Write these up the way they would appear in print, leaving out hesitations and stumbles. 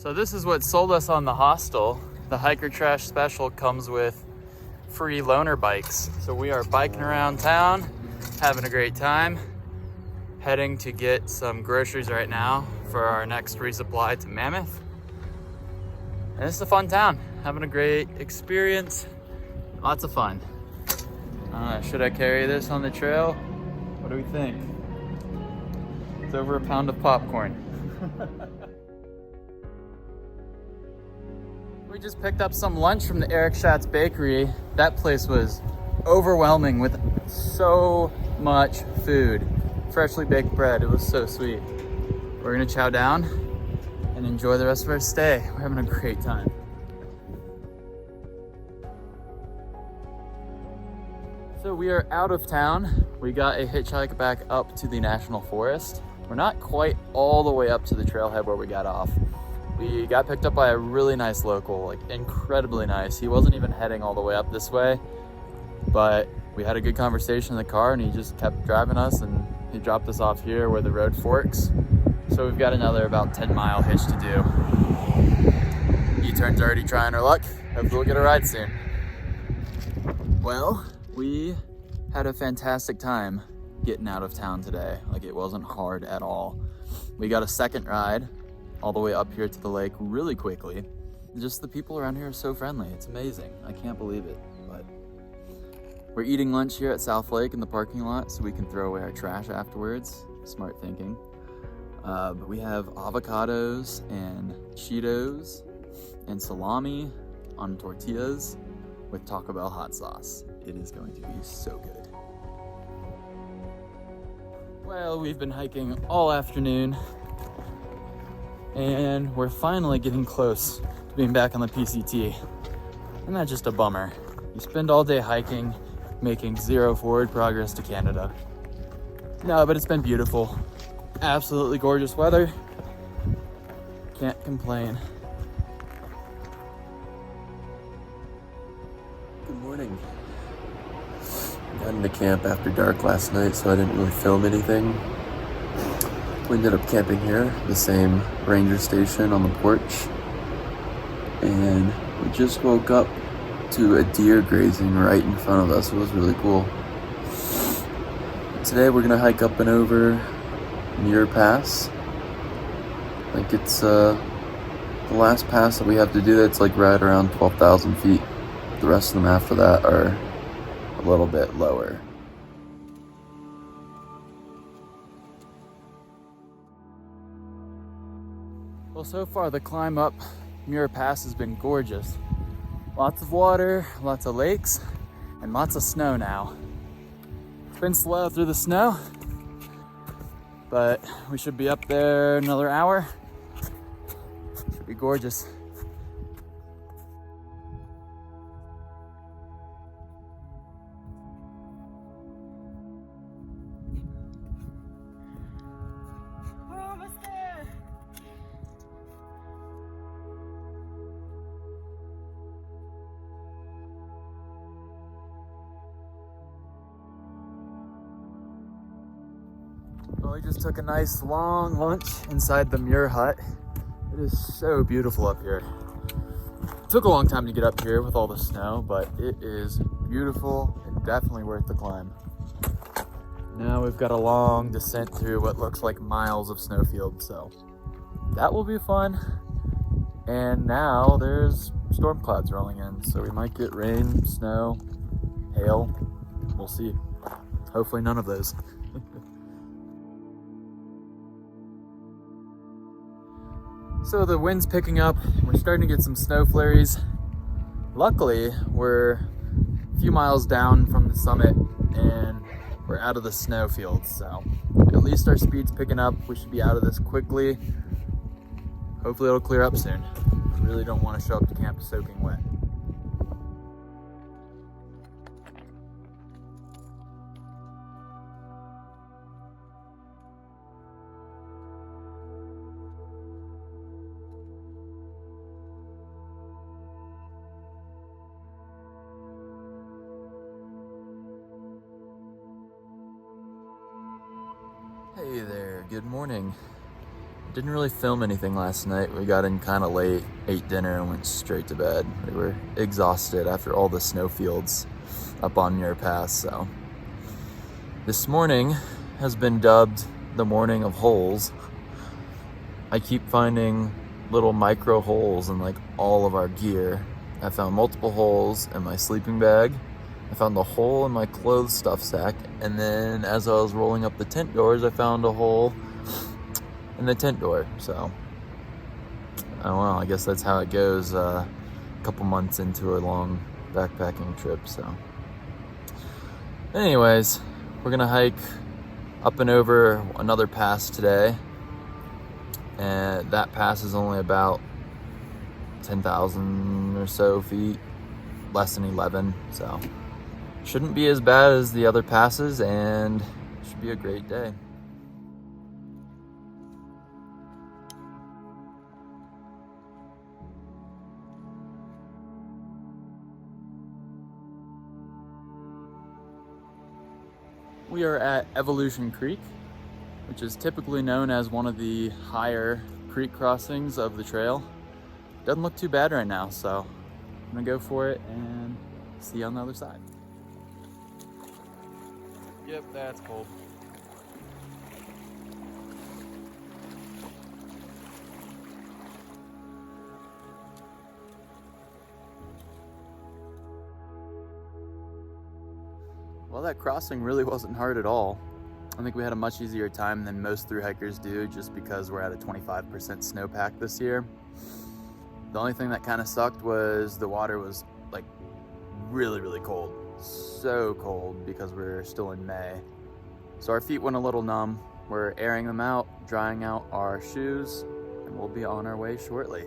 So this is what sold us on the hostel. The Hiker Trash Special comes with free loaner bikes. So we are biking around town, having a great time, heading to get some groceries right now for our next resupply to Mammoth. And it's a fun town, having a great experience, lots of fun. Should I carry this on the trail? What do we think? It's over a pound of popcorn. We just picked up some lunch from the Eric Schatz Bakery. That place was overwhelming with so much food. Freshly baked bread, it was so sweet. We're gonna chow down and enjoy the rest of our stay. We're having a great time. So we are out of town. We got a hitchhike back up to the National Forest. We're not quite all the way up to the trailhead where we got off. We got picked up by a really nice local, like incredibly nice. He wasn't even heading all the way up this way, but we had a good conversation in the car and he just kept driving us and he dropped us off here where the road forks. So we've got another about 10-mile hitch to do. U-turn's already trying her luck. Hopefully we'll get a ride soon. Well, we had a fantastic time getting out of town today. Like, it wasn't hard at all. We got a second ride all the way up here to the lake really quickly. Just the people around here are so friendly. It's amazing. I can't believe it. But we're eating lunch here at South Lake in the parking lot so we can throw away our trash afterwards. Smart thinking. But we have avocados and Cheetos and salami on tortillas with Taco Bell hot sauce. It is going to be so good. Well, we've been hiking all afternoon and we're finally getting close to being back on the PCT. Isn't that just a bummer? You spend all day hiking, making zero forward progress to Canada. No, but it's been beautiful. Absolutely gorgeous weather. Can't complain. Good morning. Got into camp after dark last night, so I didn't really film anything. We ended up camping here, the same ranger station on the porch. And we just woke up to a deer grazing right in front of us. It was really cool. Today we're gonna hike up and over Muir Pass. I think it's the last pass that we have to do that's like right around 12,000 feet. The rest of them after that are a little bit lower. Well, so far the climb up Muir Pass has been gorgeous. Lots of water, lots of lakes, and lots of snow now. It's been slow through the snow, but we should be up there another hour. Should be gorgeous. We're almost there. Well, we just took a nice long lunch inside the Muir hut. It is so beautiful up here. It took a long time to get up here with all the snow, but it is beautiful and definitely worth the climb. Now we've got a long descent through what looks like miles of snowfield, so that will be fun. And now there's storm clouds rolling in, so we might get rain, snow, hail. We'll see. Hopefully none of those. So the wind's picking up, we're starting to get some snow flurries. Luckily, we're a few miles down from the summit and we're out of the snow fields, so at least our speed's picking up. We should be out of this quickly. Hopefully it'll clear up soon. We really don't want to show up to camp soaking wet. Hey there, good morning. Didn't really film anything last night. We got in kind of late, ate dinner, and went straight to bed. We were exhausted after all the snowfields up on Muir Pass, so. This morning has been dubbed the morning of holes. I keep finding little micro holes in like all of our gear. I found multiple holes in my sleeping bag. I found a hole in my clothes stuff sack, and then as I was rolling up the tent doors, I found a hole in the tent door. So I don't know, I guess that's how it goes a couple months into a long backpacking trip. So anyways, we're gonna hike up and over another pass today, and that pass is only about 10,000 or so feet, less than 11, so shouldn't be as bad as the other passes, and should be a great day. We are at Evolution Creek, which is typically known as one of the higher creek crossings of the trail. Doesn't look too bad right now, so I'm gonna go for it and see you on the other side. Yep, that's cold. Well, that crossing really wasn't hard at all. I think we had a much easier time than most thru-hikers do, just because we're at a 25% snowpack this year. The only thing that kind of sucked was the water was like really cold. So cold because we're still in May. So our feet went a little numb. We're airing them out, drying out our shoes, and we'll be on our way shortly.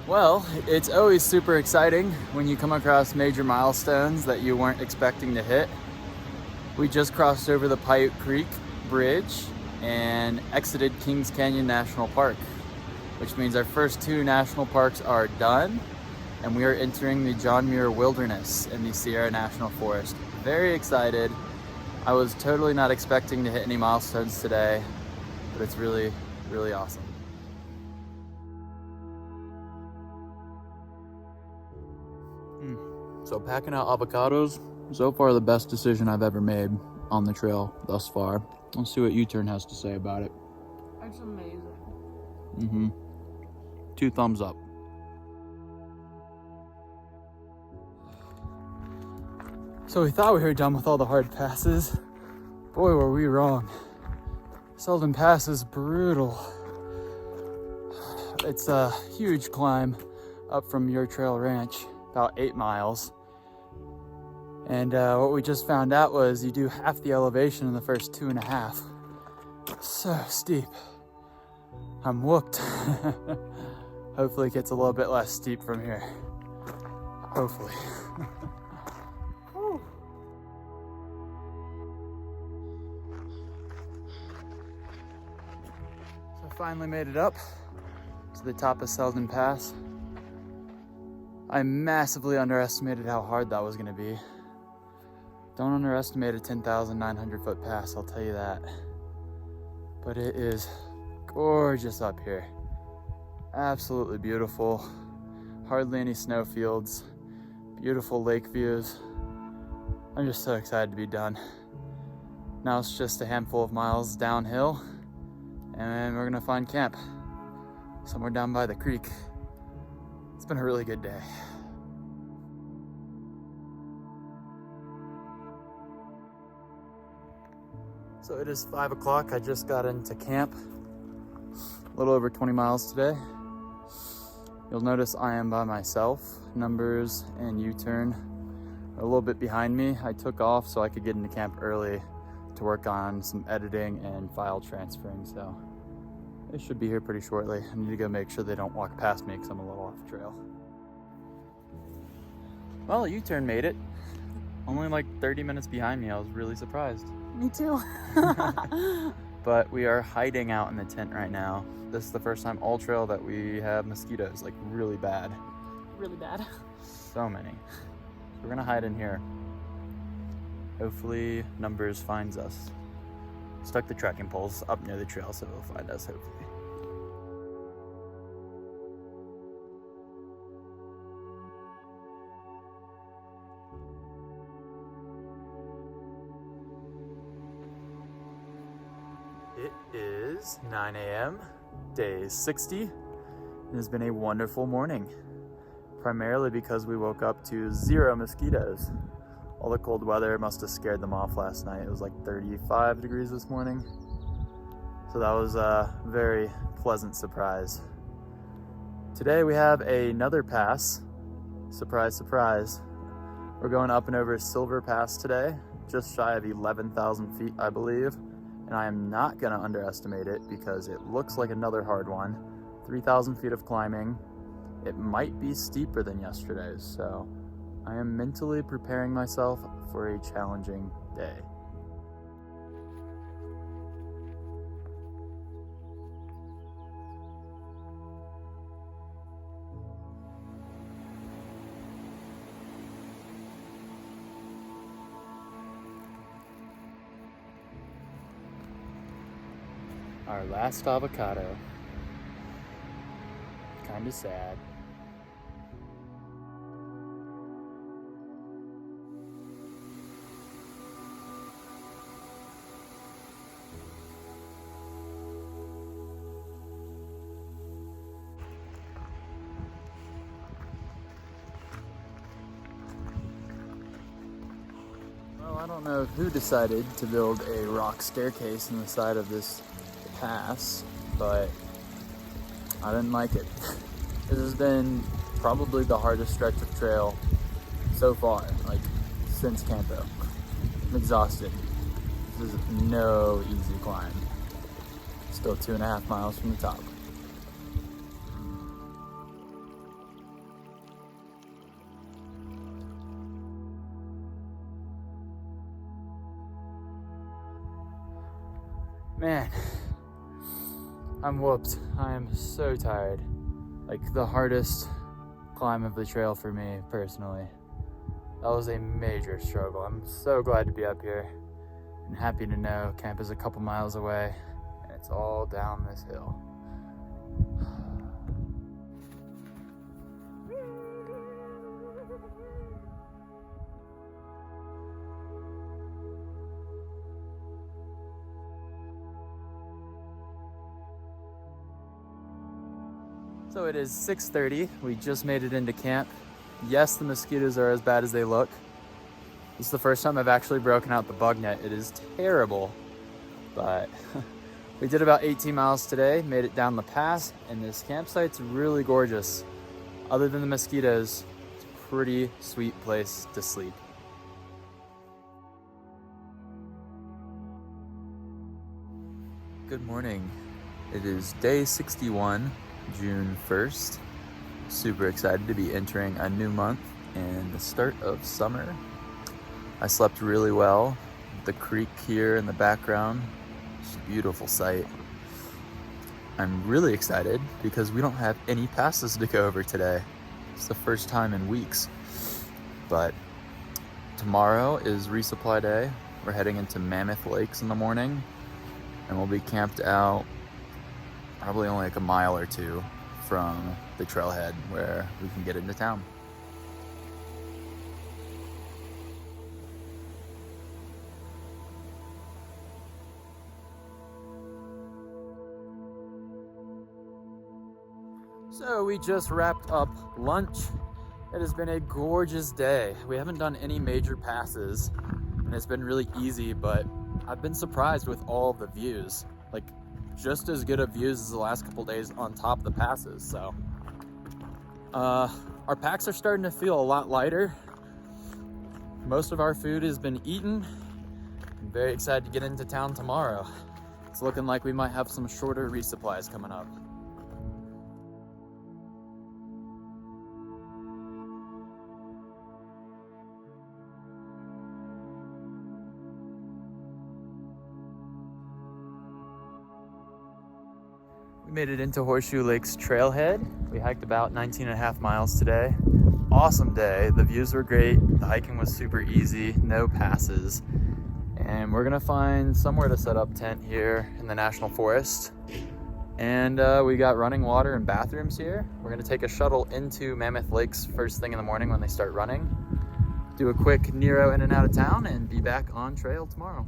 Well, it's always super exciting when you come across major milestones that you weren't expecting to hit. We just crossed over the Piute Creek Bridge and exited Kings Canyon National Park, which means our first two national parks are done, and we are entering the John Muir Wilderness in the Sierra National Forest. Very excited. I was totally not expecting to hit any milestones today, but it's really awesome. So packing out avocados, so far the best decision I've ever made on the trail thus far. Let's see what U-Turn has to say about it. That's amazing. 2 thumbs up. So we thought we were done with all the hard passes. Boy, were we wrong. Selden Pass is brutal. It's a huge climb up from Muir Trail Ranch, about 8 miles. And what we just found out was you do half the elevation in the first 2.5. So steep. I'm whooped. Hopefully it gets a little bit less steep from here. Hopefully. So I finally made it up to the top of Selden Pass. I massively underestimated how hard that was gonna be. Don't underestimate a 10,900 foot pass, I'll tell you that. But it is gorgeous up here. Absolutely beautiful. Hardly any snowfields. Beautiful lake views. I'm just so excited to be done. Now it's just a handful of miles downhill, and we're gonna find camp somewhere down by the creek. It's been a really good day. So it is 5 o'clock. I just got into camp. A little over 20 miles today. You'll notice I am by myself. Numbers and U-Turn are a little bit behind me. I took off so I could get into camp early to work on some editing and file transferring, so they should be here pretty shortly. I need to go make sure they don't walk past me because I'm a little off trail. Well, U-Turn made it. only like 30 minutes behind me. I was really surprised. Me too. But we are hiding out in the tent right now. This is the first time all trail that we have mosquitoes, like really bad. Really bad. So many. We're gonna hide in here. Hopefully Numbers finds us. Stuck the trekking poles up near the trail, so it'll find us hopefully. It is 9 a.m., day 60. It has been a wonderful morning, primarily because we woke up to 0 mosquitoes. All the cold weather must have scared them off last night. It was like 35 degrees this morning. So that was a very pleasant surprise. Today we have another pass. Surprise, surprise. We're going up and over Silver Pass today, just shy of 11,000 feet, I believe. And I am not gonna underestimate it because it looks like another hard one. 3,000 feet of climbing. It might be steeper than yesterday's, so I am mentally preparing myself for a challenging day. Our last avocado. Kinda sad. Well, I don't know who decided to build a rock staircase in the side of this pass, but I didn't like it. This has been probably the hardest stretch of trail so far, like since Campo. I'm exhausted. This is no easy climb. Still 2.5 miles from the top. Man, I'm whooped. I am so tired. Like the hardest climb of the trail for me personally. That was a major struggle. I'm so glad to be up here and happy to know camp is a couple miles away and it's all down this hill. So it is 6:30. We just made it into camp. Yes, the mosquitoes are as bad as they look. This is the first time I've actually broken out the bug net. It is terrible, but we did about 18 miles today, made it down the pass, and this campsite's really gorgeous. Other than the mosquitoes, it's a pretty sweet place to sleep. Good morning. It is day 61. June 1st. Super excited to be entering a new month and the start of summer. I slept really well. The creek here in the background, it's a beautiful sight. I'm really excited because we don't have any passes to go over today. It's the first time in weeks. But tomorrow is resupply day. We're heading into Mammoth Lakes in the morning and we'll be camped out probably only like a mile or two from the trailhead where we can get into town. So we just wrapped up lunch. It has been a gorgeous day. We haven't done any major passes and it's been really easy, but I've been surprised with all of the views. Like just as good of views as the last couple days on top of the passes. So our packs are starting to feel a lot lighter. Most of our food has been eaten. I'm very excited to get into town tomorrow. It's looking like we might have some shorter resupplies coming up. We made it into Horseshoe Lake's trailhead. We hiked about 19.5 miles today. Awesome day. The views were great. The hiking was super easy, no passes. And we're gonna find somewhere to set up tent here in the National Forest. And we got running water and bathrooms here. We're gonna take a shuttle into Mammoth Lakes first thing in the morning when they start running. Do a quick Nero in and out of town and be back on trail tomorrow.